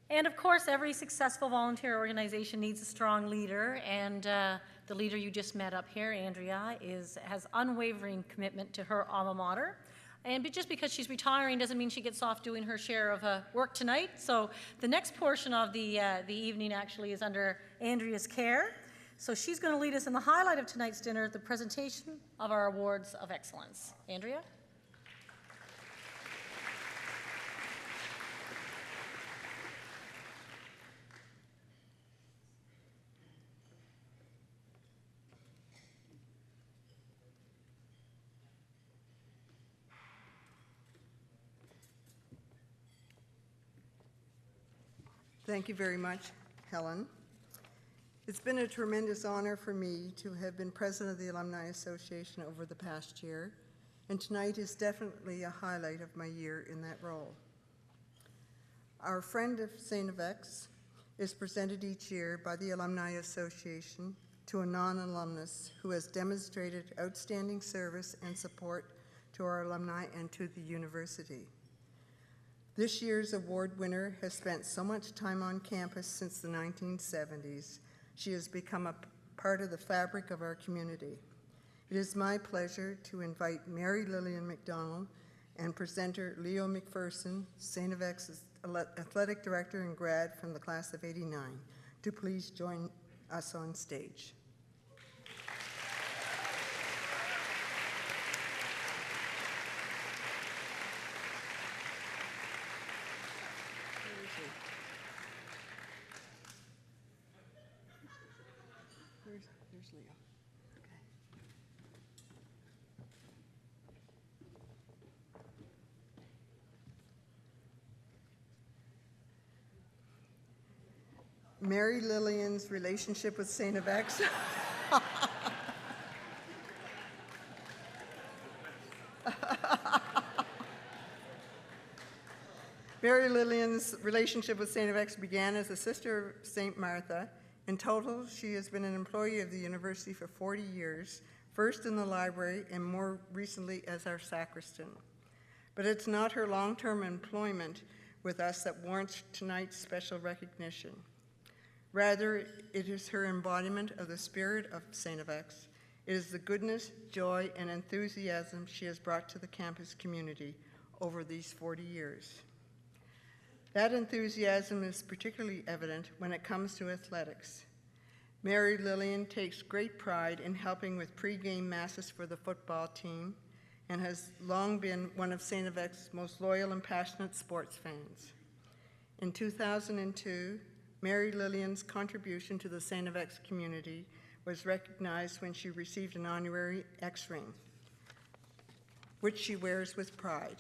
And of course, every successful volunteer organization needs a strong leader, and the leader you just met up here, Andrea, has unwavering commitment to her alma mater. And just because she's retiring doesn't mean she gets off doing her share of work tonight. So the next portion of the evening actually is under Andrea's care. So she's going to lead us in the highlight of tonight's dinner, the presentation of our Awards of Excellence. Andrea? Thank you very much, Helen. It's been a tremendous honor for me to have been president of the Alumni Association over the past year, and tonight is definitely a highlight of my year in that role. Our Friend of StFX is presented each year by the Alumni Association to a non-alumnus who has demonstrated outstanding service and support to our alumni and to the university. This year's award winner has spent so much time on campus since the 1970s. She has become a part of the fabric of our community. It is my pleasure to invite Mary Lillian MacDonald and presenter Leo McPherson, StFX's athletic director and grad from the class of '89, to please join us on stage. There's Leo. Okay. Mary Lillian's relationship with StFX. Mary Lillian's relationship with StFX began as a sister of St. Martha. In total, she has been an employee of the university for 40 years, first in the library and more recently as our sacristan. But it's not her long-term employment with us that warrants tonight's special recognition. Rather, it is her embodiment of the spirit of StFX. It is the goodness, joy, and enthusiasm she has brought to the campus community over these 40 years. That enthusiasm is particularly evident when it comes to athletics. Mary Lillian takes great pride in helping with pre-game masses for the football team and has long been one of StFX's most loyal and passionate sports fans. In 2002, Mary Lillian's contribution to the StFX community was recognized when she received an honorary X-ring, which she wears with pride.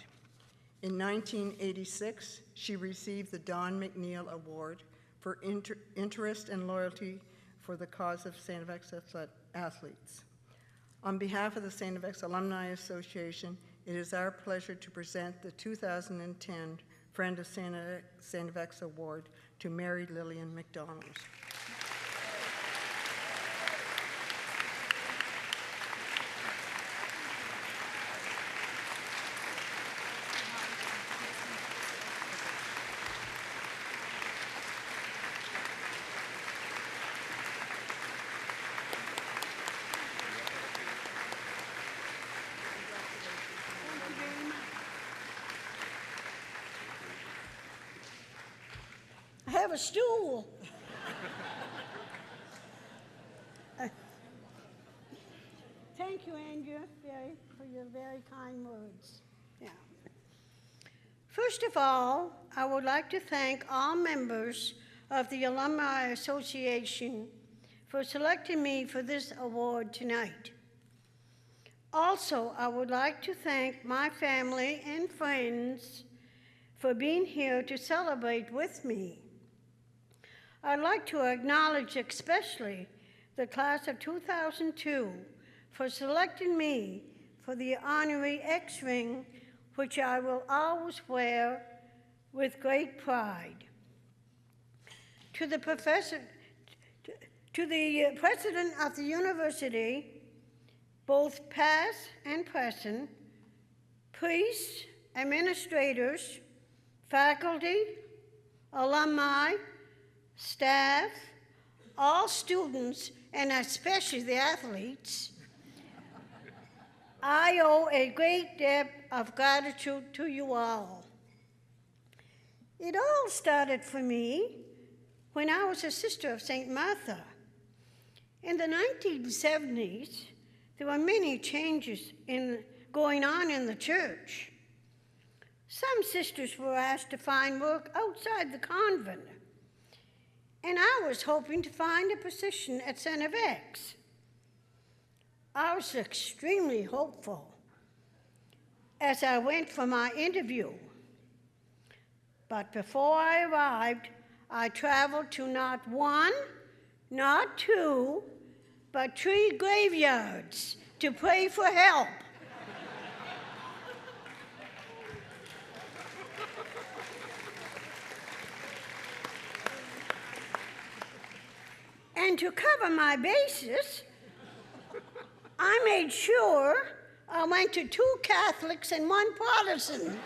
In 1986, she received the Don McNeil Award for interest and loyalty for the cause of StFX athletes. On behalf of the StFX Alumni Association, it is our pleasure to present the 2010 Friend of StFX Award to Mary Lillian MacDonald. I have a stool. Thank you, Andrea, for your very kind words. Yeah. First of all, I would like to thank all members of the Alumni Association for selecting me for this award tonight. Also, I would like to thank my family and friends for being here to celebrate with me. I'd like to acknowledge especially the class of 2002 for selecting me for the honorary X-ring, which I will always wear with great pride. To the president of the university, both past and present, priests, administrators, faculty, alumni, staff, all students, and especially the athletes, I owe a great debt of gratitude to you all. It all started for me when I was a sister of St. Martha. In the 1970s, there were many changes going on in the church. Some sisters were asked to find work outside the convent, and I was hoping to find a position at StFX. I was extremely hopeful as I went for my interview. But before I arrived, I traveled to not one, not two, but 3 graveyards to pray for help. And to cover my bases, I made sure I went to 2 Catholics and 1 Protestant.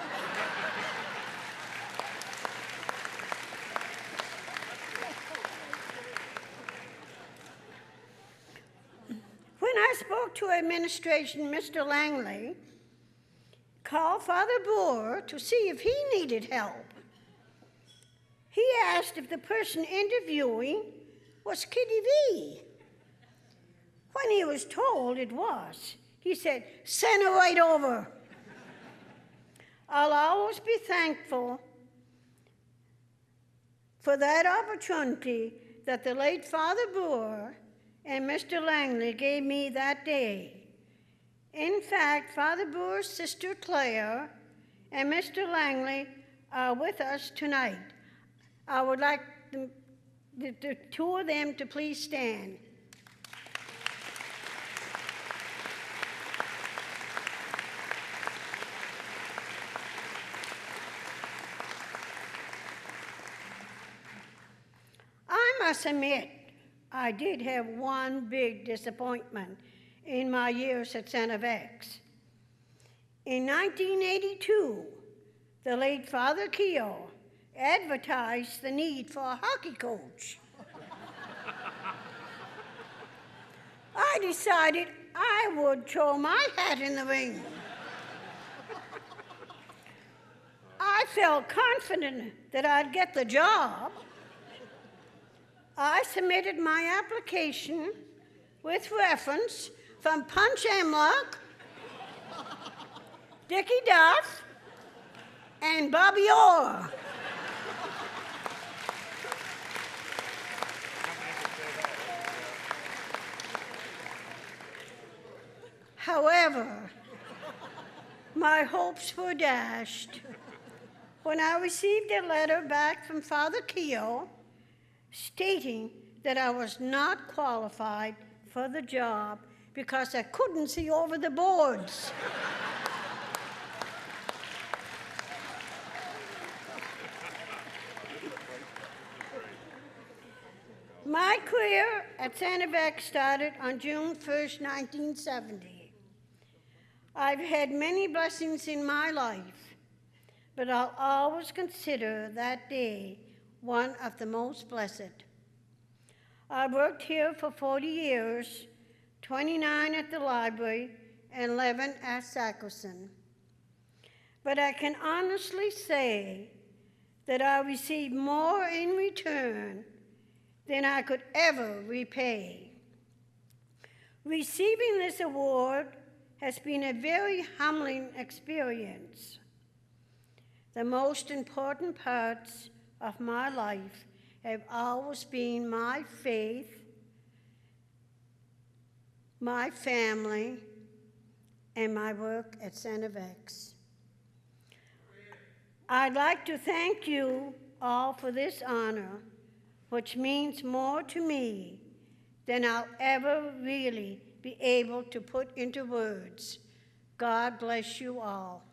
When I spoke to administration, Mr. Langley called Father Boer to see if he needed help. He asked if the person interviewing was Kitty V. When he was told it was, he said, "Send her right over." I'll always be thankful for that opportunity that the late Father Boer and Mr. Langley gave me that day. In fact, Father Boer's sister Claire and Mr. Langley are with us tonight. I would like the 2 of them to please stand. I must admit, I did have one big disappointment in my years at StFX. In 1982, the late Father Keogh advertised the need for a hockey coach. I decided I would throw my hat in the ring. I felt confident that I'd get the job. I submitted my application with reference from Punch Emlock, Dickie Duff, and Bobby Orr. However, my hopes were dashed when I received a letter back from Father Keogh stating that I was not qualified for the job because I couldn't see over the boards. My career at StFX started on June 1st, 1970. I've had many blessings in my life, but I'll always consider that day one of the most blessed. I worked here for 40 years, 29 at the library and 11 at Sackerson. But I can honestly say that I received more in return than I could ever repay. Receiving this award has been a very humbling experience. The most important parts of my life have always been my faith, my family, and my work at StFX. I'd like to thank you all for this honor, which means more to me than I'll ever really be able to put into words. God bless you all.